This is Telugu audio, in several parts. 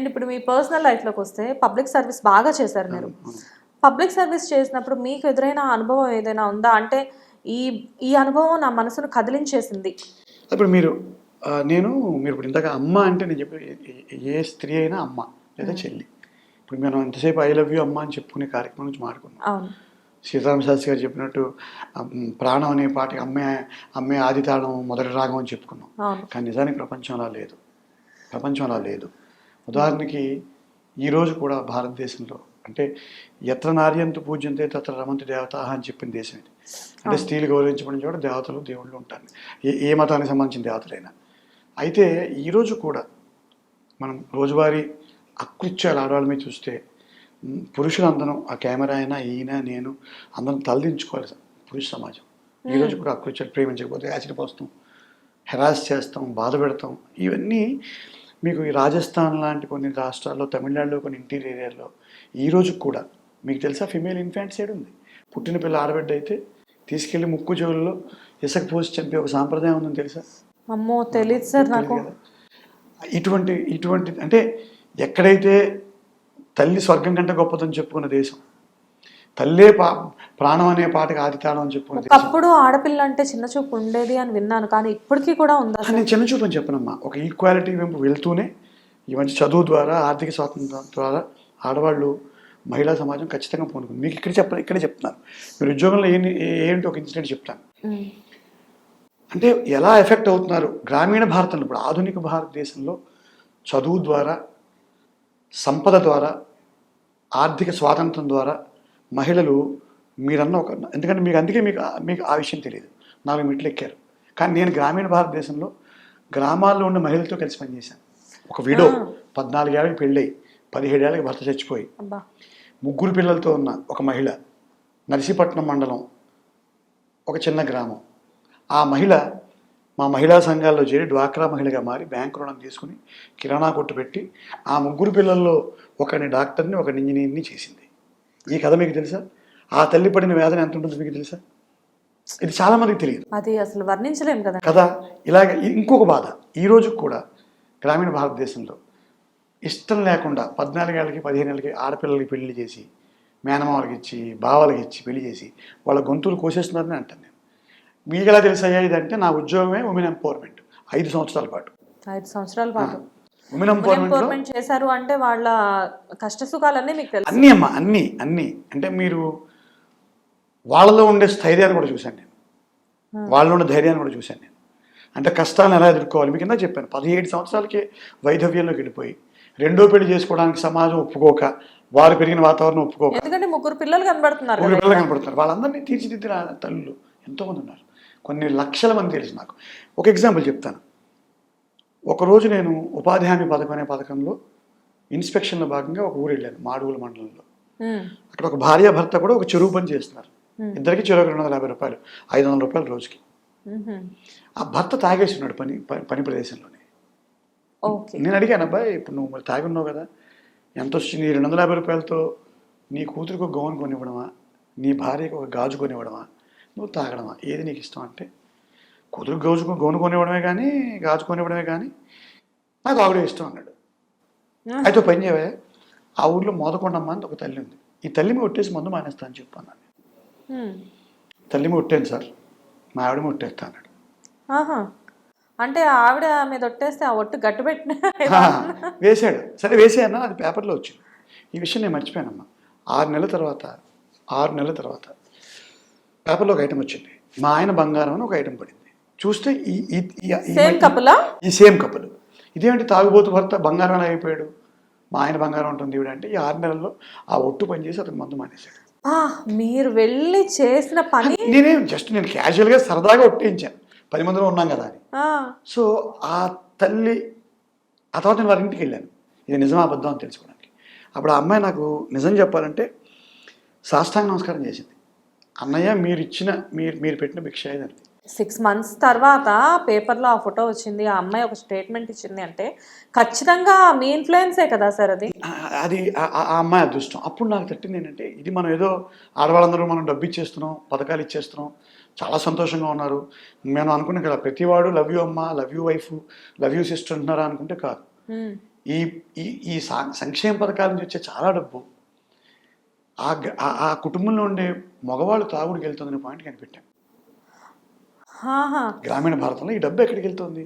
అండ్ ఇప్పుడు మీ పర్సనల్ లైఫ్లోకి వస్తే పబ్లిక్ సర్వీస్ బాగా చేశారు మీరు. పబ్లిక్ సర్వీస్ చేసినప్పుడు మీకు ఎదురైన అనుభవం ఏదైనా ఉందా? అంటే ఈ ఈ అనుభవం నా మనసును కదిలించేసింది. ఇప్పుడు మీరు మీరు ఇప్పుడు ఇందాక అమ్మ అంటే నేను చెప్పి ఏ స్త్రీ అయినా అమ్మ లేదా చెల్లి. ఇప్పుడు మనం ఎంతసేపు ఐ లవ్ యూ అమ్మ అని చెప్పుకునే కార్యక్రమం నుంచి మాట్లాడుకున్నాం. అవును. సీతారామ శాస్త్రి గారు చెప్పినట్టు ప్రాణం అనే పాటకి అమ్మే ఆది తాళం మొదటి రాగం అని చెప్పుకున్నాం. అవును. కానీ నిజానికి ప్రపంచం అలా లేదు. ఉదాహరణకి ఈరోజు కూడా భారతదేశంలో అంటే ఎత్ర నార్యంతు పూజ్యంతే తత్ర రమంతి దేవతాః అని చెప్పిన దేశం ఇది. అంటే స్త్రీలు గౌరవించబడిన చోట దేవతలు దేవుళ్ళు ఉంటారు, ఏ మతానికి సంబంధించిన దేవతలైనా. అయితే ఈరోజు కూడా మనం రోజువారీ అకృత్యాలు ఆడవాళ్ళ మీద చూస్తే పురుషులందరం ఆ కెమెరా అయినా ఈయన నేను అందరం తలదించుకోవాలి. పురుష సమాజం ఈరోజు కూడా అకృత్యాలు ప్రేమించకపోతే యాసిడ్ పోస్తాం, హెరాస్ చేస్తాం, బాధ పెడతాం. ఇవన్నీ మీకు ఈ రాజస్థాన్ లాంటి కొన్ని రాష్ట్రాల్లో, తమిళనాడులో కొన్ని ఇంటీరియర్ ఏరియాలో ఈరోజు కూడా మీకు తెలుసా ఫిమేల్ ఇన్ఫాంటిసైడ్ ఉంది. పుట్టిన పిల్ల ఆడబిడ్డ అయితే తీసుకెళ్లి ముక్కు చెవుల్లో ఇసుక పోసి చంపే ఒక సాంప్రదాయం ఉందని తెలుసా? అమ్మో, తెలియదు సార్ నాకు. ఇటువంటి అంటే ఎక్కడైతే తల్లి స్వర్గం కంటే గొప్పదని చెప్పుకున్న దేశం, తల్లే ప్రాణం అనే పాటకి ఆది తాళం అని చెప్పుకున్న దేశం. అప్పుడు ఆడపిల్ల అంటే చిన్న చూపు ఉండేది అని విన్నాను, కానీ ఇప్పటికీ కూడా ఉందా? నేను చిన్న చూపు అని చెప్పనమ్మా. ఒక ఈక్వాలిటీ వైపు వెళ్తూనే ఈ మంచి చదువు ద్వారా, ఆర్థిక స్వాతంత్రం ద్వారా ఆడవాళ్ళు, మహిళా సమాజం ఖచ్చితంగా పూనుకుంది. మీకు ఇక్కడే చెప్తున్నాను. మీరు ఉద్యోగంలో ఏంటి ఒక ఇన్సిడెంట్ చెప్తాను. అంటే ఎలా ఎఫెక్ట్ అవుతున్నారు గ్రామీణ భారతంలో. ఇప్పుడు ఆధునిక భారతదేశంలో చదువు ద్వారా, సంపద ద్వారా, ఆర్థిక స్వాతంత్రం ద్వారా మహిళలు మీరన్న ఎందుకంటే మీకు ఆ విషయం తెలియదు, 4 మెట్లు ఎక్కారు. కానీ నేను గ్రామీణ భారతదేశంలో గ్రామాల్లో ఉన్న మహిళలతో కలిసి పనిచేశాను. ఒక విడో 14 ఏళ్ళకి పెళ్ళై 17 ఏళ్ళకి భర్త చచ్చిపోయి 3 పిల్లలతో ఉన్న ఒక మహిళ, నర్సీపట్నం మండలం ఒక చిన్న గ్రామం. ఆ మహిళ మా మహిళా సంఘాల్లో చేరి డ్వాక్రా మహిళగా మారి బ్యాంకు రుణం తీసుకుని కిరాణా కొట్టు పెట్టి ఆ 3 పిల్లల్లో ఒకరిని డాక్టర్ని, ఒకరిని ఇంజనీర్ని చేసింది. ఈ కథ మీకు తెలుసా? ఆ తల్లి పడిన వేదన ఎంత ఉంటుందో మీకు తెలుసా? ఇది చాలా మందికి తెలియదు. అది అసలు వర్ణించలేం కదా. ఇలాగ ఇంకొక బాధ ఈరోజు కూడా గ్రామీణ భారతదేశంలో ఇష్టం లేకుండా 14 ఏళ్ళకి 15 ఏళ్ళకి ఆడపిల్లలకి పెళ్లి చేసి, మేనమావలకి ఇచ్చి, బావలకి ఇచ్చి పెళ్లి చేసి వాళ్ళ గొంతులు కోసేస్తున్నారని అంటాను నేను. మీకు ఎలా తెలిసాయా ఇదంటే నా ఉద్యోగమే ఉమెన్ ఎంపవర్మెంట్. 5 సంవత్సరాల పాటు 5 సంవత్సరాల పాటు ఉమెన్ ఎంపవర్మెంట్ చేశారు. అంటే వాళ్ళ కష్ట సుఖాలన్నీ మీకు తెలుసు. అన్నీ అమ్మా, అన్నీ. అంటే మీరు వాళ్ళలో ఉండే స్థైర్యాన్ని కూడా చూశాను నేను, వాళ్ళలో ఉండే ధైర్యాన్ని కూడా చూశాను నేను. అంటే కష్టాలను ఎలా ఎదుర్కోవాలి మీకు కింద చెప్పాను. 17 సంవత్సరాలకే వైధవ్యంలోకి వెళ్ళిపోయి రెండో పెళ్లి చేసుకోవడానికి సమాజం ఒప్పుకోక, వారు పెరిగిన వాతావరణం ఒప్పుకోక, ఎందుకంటే 3 పిల్లలు కనబడుతున్నారు. వాళ్ళందరినీ తీర్చిదిద్దిన తల్లులు ఎంతోమంది ఉన్నారు. కొన్ని లక్షల మంది తెలుసు నాకు. ఒక ఎగ్జాంపుల్ చెప్తాను. ఒకరోజు నేను ఉపాధి హామీ పథకం అనే పథకంలో ఇన్స్పెక్షన్లో భాగంగా ఒక ఊరు వెళ్ళాను, మాడుగుల మండలంలో. అక్కడ ఒక భార్యాభర్త కూడా ఒక చెరువు పని చేస్తున్నారు. ఇద్దరికి చెరువు 250 రూపాయలు, 500 రూపాయలు రోజుకి. ఆ భర్త తాగేసి ఉన్నాడు పని ప్రదేశంలోనే. నేను అడిగాను, అబ్బాయి ఇప్పుడు నువ్వు మరి తాగి ఉన్నావు కదా, ఎంత వచ్చింది? 250 రూపాయలతో నీ కూతురికి ఒక గౌన్ కొనివ్వడమా, నీ భార్యకు ఒక గాజు కొనివ్వడమా, నువ్వు తాగడమా, ఏది నీకు ఇష్టం అంటే, కూతురు గౌను కొనివ్వడమే కానీ, గాజు కొనివ్వడమే కానీ నాకు ఆవిడే ఇష్టం అన్నాడు. అయితే పని చేయవే, ఆ ఊళ్ళో మోదకొండమ్మ అని ఒక తల్లి ఉంది, ఈ తల్లి మీద ఒట్టేసి మందు మానేస్తా అని చెప్పు అన్నాను. తల్లి మీద ఒట్టాను సార్, మా ఆవిడ మీద ఒట్టేస్తా అన్నాడు. అంటే ఆవిడ మీద ఒట్టేస్తే ఆ ఒట్టు గట్టు పెట్టిన వేసాడు. సరే వేసేయన్నా, అది పేపర్లో వచ్చింది. ఈ విషయం నేను మర్చిపోయానమ్మా. 6 నెలల తర్వాత పేపర్లో ఒక ఐటమ్ వచ్చింది. మా ఆయన బంగారం అని ఒక ఐటమ్ పడింది. చూస్తే ఈ సేమ్ కపుల్. ఇదేంటి తాగుబోతు భర్త బంగారం అయిపోయాడు, మా ఆయన బంగారం ఉంటుంది ఈవిడ అంటే. ఈ 6 నెలల్లో ఆ ఒట్టు పనిచేసి అతను మందు మానేశాడు. మీరు వెళ్ళి చేసిన పని నేను క్యాజువల్గా సరదాగా ఒట్టేయించాను, 10 మందిలో ఉన్నాం కదా అని. సో ఆ తల్లి ఆ తర్వాత నేను వారి ఇంటికి వెళ్ళాను, ఇది నిజమా అబద్ధం అని తెలుసుకోవడానికి. అప్పుడు ఆ అమ్మాయి నాకు నిజం చెప్పాలంటే సాష్టాంగ నమస్కారం చేసింది. అన్నయ్య మీరు పెట్టిన భిక్ష ఏదని. 6 months తర్వాత పేపర్లో ఆ ఫోటో వచ్చింది, ఆ అమ్మాయి ఒక స్టేట్మెంట్ ఇచ్చింది అంటే ఖచ్చితంగా మీ ఇన్ఫ్లుయెన్సే కదా సార్ అది ఆ అమ్మాయి అదృష్టం. అప్పుడు నాకు తట్టింది ఏంటంటే, ఇది మనం ఏదో ఆడవాళ్ళందరూ మనం డబ్బు ఇచ్చేస్తున్నాం, పథకాలు ఇచ్చేస్తున్నాం, చాలా సంతోషంగా ఉన్నారు, మేము అనుకున్నాం కదా ప్రతివాడు లవ్ యూ అమ్మ, love you wife, love you sister అంటున్నారా అనుకుంటే కాదు. ఈ ఈ ఈ సంక్షేమ పథకాల నుంచి వచ్చే చాలా డబ్బు ఆ కుటుంబంలో ఉండే మగవాళ్ళు తాగుడికి వెళ్తుందనే పాయింట్ కనిపెట్టాం. ఆహా. గ్రామీణ భారతంలో ఈ డబ్బు ఎక్కడికి వెళ్తుంది?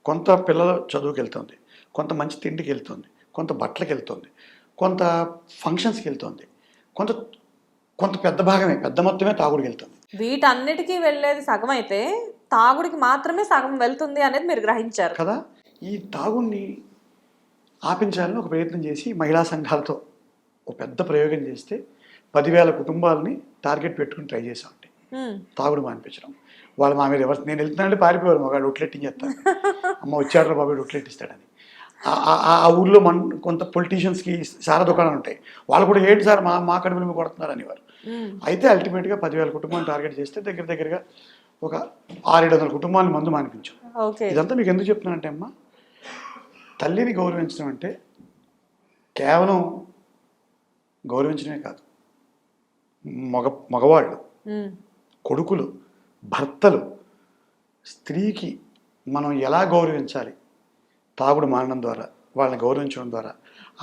కొంత పిల్లల చదువుకి వెళ్తుంది, కొంత మంచి తిండికి వెళ్తుంది, కొంత బట్టలకి వెళ్తుంది, కొంత ఫంక్షన్స్కి వెళ్తుంది, కొంత కొంత పెద్ద మొత్తమే తాగుడికి వెళ్తుంది. వీటన్నిటికీ వెళ్ళేది సగం అయితే తాగుడికి మాత్రమే సగం వెళ్తుంది అనేది మీరు గ్రహించారు కదా. ఈ తాగుడిని ఆపించాలని ఒక ప్రయత్నం చేసి మహిళా సంఘాలతో ఒక పెద్ద ప్రయోగం చేస్తే 10,000 కుటుంబాలని టార్గెట్ పెట్టుకుని ట్రై చేసామండి తాగుడు మానిపించడం. వాళ్ళు మా మీద ఎవరు నేను వెళ్తున్నానంటే పారిపోయారు, మగాడు రొట్లెట్టింగ్ చేస్తాను, అమ్మ వచ్చాడు బాబాయ్ రొట్లెట్టిస్తాడని. ఆ ఊళ్ళో కొంత పొలిటీషియన్స్కి సారా దుకాణాలు ఉంటాయి, వాళ్ళు కూడా ఏంటి సార్ మా కడుపులు మీద కొడుతున్నారు అనేవారు. అయితే అల్టిమేట్గా 10,000 కుటుంబాలను టార్గెట్ చేస్తే దగ్గరగా ఒక 600-700 కుటుంబాలను మందు మానిపించాం. ఇదంతా మీకు ఎందుకు చెప్తున్నానంటే అమ్మ, తల్లిని గౌరవించడం అంటే కేవలం గౌరవించడమే కాదు, మగవాళ్ళు, కొడుకులు, భర్తలు, స్త్రీకి మనం ఎలా గౌరవించాలి, తాగుడు మానడం ద్వారా, వాళ్ళని గౌరవించడం ద్వారా,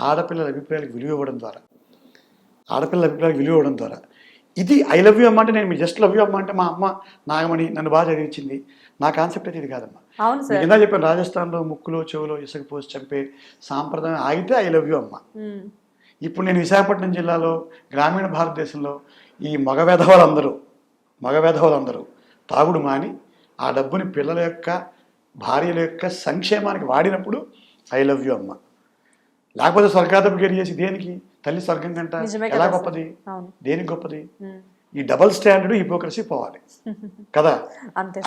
ఆడపిల్లల అభిప్రాయాలకు విలువ ఇవ్వడం ద్వారా, ఇది ఐ లవ్ యూ అమ్మ అంటే నేను జస్ట్ లవ్ యూ అమ్మ అంటే మా అమ్మ నాగమణి నన్ను బాగా చదివించింది, నా కాన్సెప్ట్ అయితే ఇది కాదమ్మా. కింద చెప్పాను, రాజస్థాన్లో ముక్కులో చెవులో ఇసుక పోసి చంపే సాంప్రదాయం ఆగితే ఐ లవ్ యూ అమ్మ. ఇప్పుడు నేను విశాఖపట్నం జిల్లాలో గ్రామీణ భారతదేశంలో ఈ మగ వెధవలందరూ తాగుడు మాని ఆ డబ్బుని పిల్లల యొక్క భార్యల యొక్క సంక్షేమానికి వాడినప్పుడు ఐ లవ్ యూ అమ్మ. లేకపోతే స్వర్గాదపు గడి చేసి దేనికి? తల్లి స్వర్గం కంట ఎలా గొప్పది, దేనికి గొప్పది? ఈ డబల్ స్టాండర్డ్ హిపోక్రసీ పోవాలి కదా.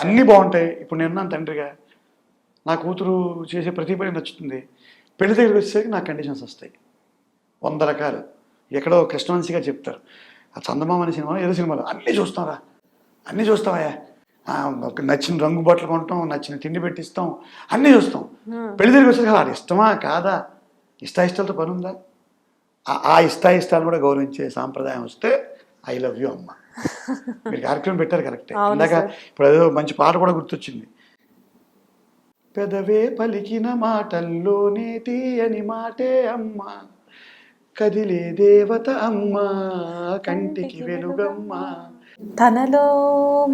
అన్నీ బాగుంటాయి. ఇప్పుడు నేను తండ్రిగా నా కూతురు చేసే ప్రతి పని నచ్చుతుంది, పెళ్లి దగ్గరికి వచ్చేసరికి నాకు కండిషన్స్ వస్తాయి 100 రకాలు. ఎక్కడో కృష్ణవంశీగా చెప్తారు, ఆ చందమామ అనే సినిమాలో ఏదో సినిమాలో అన్నీ చూస్తావా, నచ్చిన రంగు బట్టలు కొంటాం, నచ్చిన తిండి పెట్టిస్తాం, అన్నీ చూస్తాం. పెళ్లి దగ్గరికి వచ్చేసరికి అది ఇష్టమా కాదా, ఇష్టాలతో పని ఉందా? ఆ ఇష్టాలు కూడా గౌరవించే సాంప్రదాయం వస్తే ఐ లవ్ యూ అమ్మ. మీరు కార్యక్రమం పెట్టారు కరెక్టే. ఇందాక ఇప్పుడు ఏదో మంచి పాట కూడా గుర్తొచ్చింది, పెదవే పలికిన మాటల్లోనే తీయని మాటే అమ్మ, కదిలే దేవత అమ్మ, కంటికి వెలుగమ్మ, తనలో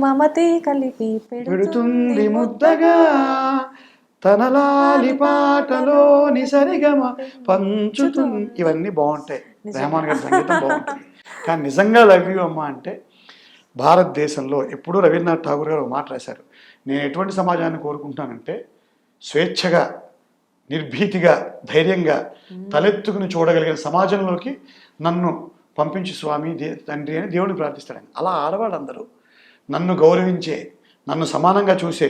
మమతే కలిపి పెడుతుంది ముద్దగా, తనలాలి పాటలోని సరిగమ పంచుతుంది. ఇవన్నీ బాగుంటాయి, రెహమాన్ గారి సంగీతం బాగుంటుంది. కానీ నిజంగా లవ్ యూ అమ్మ అంటే భారతదేశంలో ఎప్పుడూ రవీంద్రనాథ్ ఠాగూర్ గారు ఒక మాట రాశారు, నేను ఎటువంటి సమాజాన్ని కోరుకుంటానంటే స్వేచ్ఛగా, నిర్భీతిగా, ధైర్యంగా తలెత్తుకుని చూడగలిగిన సమాజంలోకి నన్ను పంపించు స్వామి తండ్రి అని దేవుడిని ప్రార్థిస్తాడని. అలా ఆడవాళ్ళందరూ నన్ను గౌరవించే, నన్ను సమానంగా చూసే,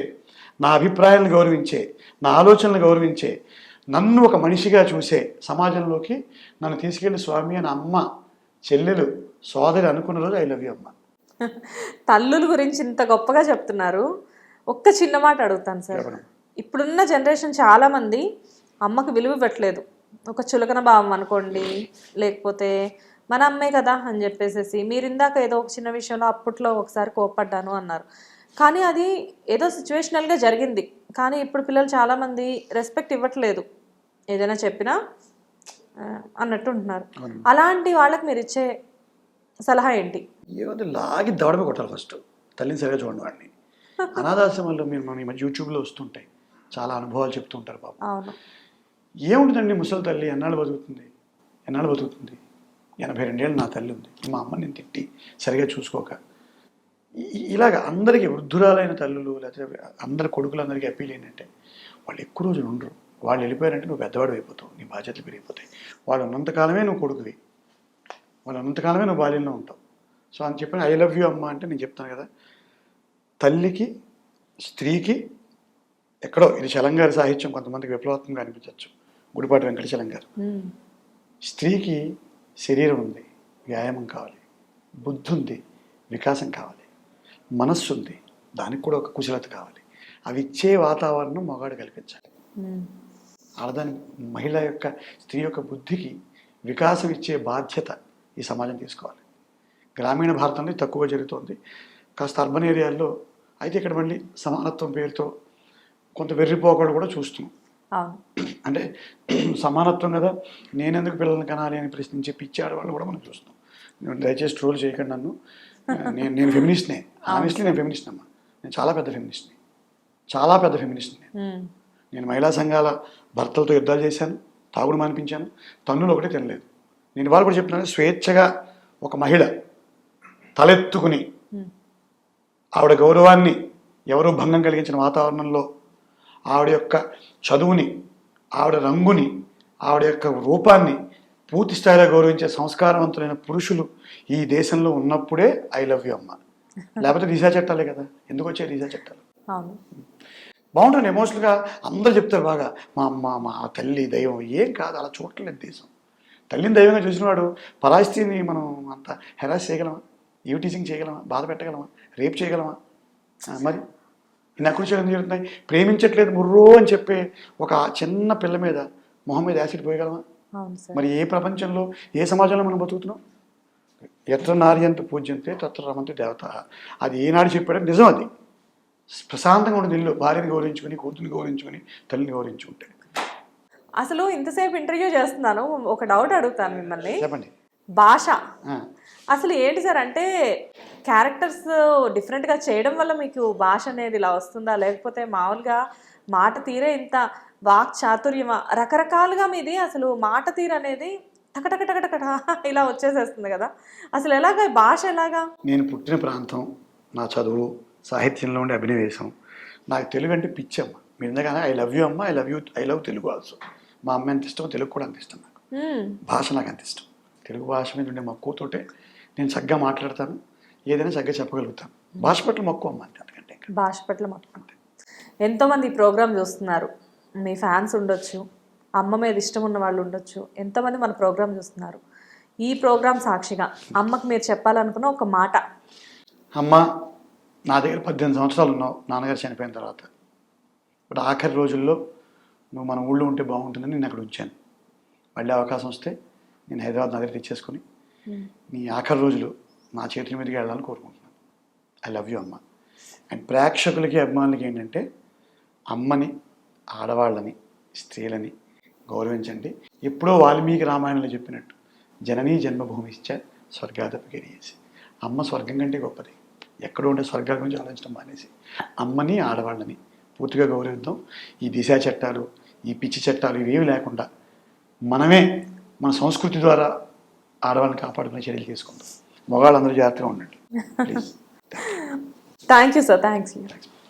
నా అభిప్రాయాలను గౌరవించే, నా ఆలోచనలు గౌరవించే, నన్ను ఒక మనిషిగా చూసే సమాజంలోకి నన్ను తీసుకెళ్ళి స్వామి అని అమ్మ, చెల్లెలు, సోదరి అనుకున్న రోజు ఐ లవ్ యూ అమ్మ. తల్లుల గురించి ఇంత గొప్పగా చెప్తున్నారు. ఒక్క చిన్న మాట అడుగుతాను సార్. ఇప్పుడున్న జనరేషన్ చాలామంది అమ్మకు విలువ ఇవ్వట్లేదు. ఒక చులకన భావం అనుకోండి, లేకపోతే మన అమ్మే కదా అని చెప్పేసి. మీరు ఇందాక ఏదో ఒక చిన్న విషయంలో అప్పట్లో ఒకసారి కోప్పడ్డాను అన్నారు, కానీ అది ఏదో సిచ్యువేషనల్గా జరిగింది. కానీ ఇప్పుడు పిల్లలు చాలామంది రెస్పెక్ట్ ఇవ్వట్లేదు, ఏదైనా చెప్పినా అన్నట్టు ఉంటున్నారు. అలాంటి వాళ్ళకి మీరు ఇచ్చే సలహా ఏంటి? ఏమంటే లాగి దవడమే కొట్టాలి ఫస్ట్, తల్లిని సరిగా చూడండి వాడిని. అనాథాశ్రమంలో మీరు మన ఈ మధ్య యూట్యూబ్లో వస్తుంటాయి, చాలా అనుభవాలు చెప్తూ ఉంటారు పాపం. ఏముంటుందండి, ముసలి తల్లి ఎన్నాళ్ళు బతుకుతుంది, 82 ఏళ్ళు నా తల్లి ఉంది, మా అమ్మని నేను తిట్టి సరిగా చూసుకోక. ఇలాగ అందరికీ వృద్ధురాలైన తల్లులు లేకపోతే అందరి కొడుకులందరికీ అప్పీల్ ఏంటంటే వాళ్ళు ఎక్కువ రోజులు ఉండరు. వాళ్ళు వెళ్ళిపోయారంటే నువ్వు పెద్దవాడు అయిపోతావు, నీ బాధ్యతలు పెరిగిపోతాయి. వాళ్ళు ఉన్నంతకాలమే నువ్వు కొడుకువి, వాళ్ళు ఉన్నంతకాలమే నువ్వు బాల్యంలో ఉంటావు. సో అని చెప్పిన ఐ లవ్ యూ అమ్మ అంటే నేను చెప్తాను కదా, తల్లికి, స్త్రీకి ఎక్కడో ఇది చలంగారి సాహిత్యం కొంతమందికి విప్లవాత్మకంగా అనిపించవచ్చు, గుడిపాటి వెంకట చలం గారు. స్త్రీకి శరీరం ఉంది, వ్యాయామం కావాలి, బుద్ధి ఉంది, వికాసం కావాలి, మనస్సు ఉంది, దానికి కూడా ఒక కుశలత కావాలి. అవి ఇచ్చే వాతావరణం మగాడు కల్పించాలి. ఆడదాని మహిళ యొక్క, స్త్రీ యొక్క బుద్ధికి వికాసం ఇచ్చే బాధ్యత ఈ సమాజం తీసుకోవాలి. గ్రామీణ భారతంలో తక్కువ జరుగుతుంది, కాస్త అర్బన్ ఏరియాల్లో అయితే ఇక్కడ మళ్ళీ సమానత్వం పేరుతో కొంత వెర్రిపోకడు కూడా చూస్తున్నాం. అవును. అంటే సమానత్వం కదా, నేనెందుకు పిల్లల్ని కనాలి అని ప్రశ్నించే పిచ్చి ఆడవాళ్ళు కూడా మనం చూస్తాం. దయచేసి ట్రోల్ చేయకండి నన్ను. నేను ఫెమినిస్ట్నే, ఆనెస్ట్లీ నేను ఫెమినిస్ట్ అమ్మా. నేను చాలా పెద్ద ఫెమినిస్ట్ని, చాలా పెద్ద ఫెమినిస్ట్ని. నేను మహిళా సంఘాల భర్తలతో యుద్ధాలు చేశాను, తాగుడు మానిపించాను, తన్నులు ఒకటే తినలేదు. నేను వాళ్ళు కూడా చెప్తున్నాను, స్వేచ్ఛగా ఒక మహిళ తలెత్తుకుని ఆవిడ గౌరవాన్ని ఎవరో భంగం కలిగించిన వాతావరణంలో ఆవిడ యొక్క చదువుని, ఆవిడ రంగుని, ఆవిడ యొక్క రూపాన్ని పూర్తి స్థాయిలో గౌరవించే సంస్కారవంతులైన పురుషులు ఈ దేశంలో ఉన్నప్పుడే ఐ లవ్ యూ అమ్మ. లేకపోతే దిశా చట్టాలే కదా, ఎందుకు వచ్చాయి దిశా చట్టాలు? బాగుంటుంది ఎమోషనల్గా అందరూ చెప్తారు బాగా, మా అమ్మ, మా తల్లి దైవం. ఏం కాదు, అలా చూడట్లేదు దేశం. తల్లిని దైవంగా చూసినవాడు పరాయి స్త్రీని మనం అంత హెరాస్ చేయగలమా? ఈవ్ టీచింగ్ చేయగలమా? బాధ పెట్టగలమా? రేప్ చేయగలమా? మరి నక్కుడు చేయడం జరుగుతున్నాయి. ప్రేమించట్లేదు ముర్రో అని చెప్పే ఒక చిన్న పిల్ల మీద మొహం మీద యాసిడ్ పోయగలమా? మరి ఏ ప్రపంచంలో, ఏ సమాజంలో మనం బతుకుతున్నాం? ఎత్ర నార్యంత పూజ్యంతే తత్ర రమంతి దేవత. అది ఏనాడు చెప్పాడో నిజం. అది ప్రశాంతంగా ఉండదు ఇల్లు, భార్యని గౌరవించుకుని, కూతుర్ని గౌరవించుకుని, తల్లిని గౌరవించుకుంటే. అసలు ఇంతసేపు ఇంటర్వ్యూ చేస్తున్నాను, ఒక డౌట్ అడుగుతాను మిమ్మల్ని. చెప్పండి. భాష అసలు ఏంటి సార్? అంటే క్యారెక్టర్స్ డిఫరెంట్గా చేయడం వల్ల మీకు భాష అనేది ఇలా వస్తుందా, లేకపోతే మామూలుగా మాట తీరే ఇంత వాక్ చాతుర్యమా? రకరకాలుగా మీది అసలు మాట తీరు అనేది టకటక టకటక ఇలా వచ్చేసేస్తుంది కదా, అసలు ఎలాగా భాష ఎలాగా? నేను పుట్టిన ప్రాంతం, నా చదువు, సాహిత్యంలో ఉండే అభినవేశం, నాకు తెలుగు అంటే పిచ్చమ్మ. మీరు ఎందుకనే ఐ లవ్ యూ అమ్మ, ఐ లవ్ తెలుగు ఆల్సో. మా అమ్మ ఎంత ఇష్టమో తెలుగు కూడా అంత ఇష్టం నాకు. భాష నాకు అంత ఇష్టం. తెలుగు భాష మీద ఉండే మక్కువతోటే నేను చక్కగా మాట్లాడతాను, ఏదైనా చక్కగా చెప్పగలుగుతాను. భాష పట్ల మక్కువ అమ్మ, అంతే, అంతకంటే. భాష పట్ల మక్కువ. ఎంతోమంది ఈ ప్రోగ్రామ్ చూస్తున్నారు, మీ ఫ్యాన్స్ ఉండొచ్చు, అమ్మ మీద ఇష్టం ఉన్న వాళ్ళు ఉండొచ్చు, ఎంతోమంది మన ప్రోగ్రామ్ చూస్తున్నారు. ఈ ప్రోగ్రామ్ సాక్షిగా అమ్మకు మీరు చెప్పాలనుకున్న ఒక మాట. అమ్మ, నా దగ్గర 18 సంవత్సరాలు ఉన్నావు నాన్నగారు చనిపోయిన తర్వాత. ఇప్పుడు ఆఖరి రోజుల్లో నువ్వు మన ఊళ్ళో ఉంటే బాగుంటుందని నేను అక్కడ ఉంచాను. మళ్ళీ అవకాశం వస్తే నేను హైదరాబాద్ నా దగ్గర తెచ్చేసుకుని నీ ఆఖరి రోజులు నా చేతుల మీదకి వెళ్ళాలని కోరుకుంటున్నాను. ఐ లవ్ యూ అమ్మ. అండ్ ప్రేక్షకులకి, అభిమానులకి ఏంటంటే, అమ్మని, ఆడవాళ్ళని, స్త్రీలని గౌరవించండి. ఎప్పుడో వాల్మీకి రామాయణంలో చెప్పినట్టు, జననీ జన్మభూమిశ్చ స్వర్గాదపి గరీయసి. అమ్మ స్వర్గం కంటే గొప్పది. ఎక్కడో ఉండే స్వర్గాల గురించి ఆలోచించడం మానేసి అమ్మని, ఆడవాళ్ళని పూర్తిగా గౌరవిద్దాం. ఈ దిశా చట్టాలు, ఈ పిచ్చి చట్టాలు ఇవేవి లేకుండా మనమే మన సంస్కృతి ద్వారా ఆడవాళ్ళని కాపాడుకునే చర్యలు తీసుకుందాం. మగవాళ్ళందరూ జాగ్రత్తగా ఉండండి please. Thank you sir. Thanks.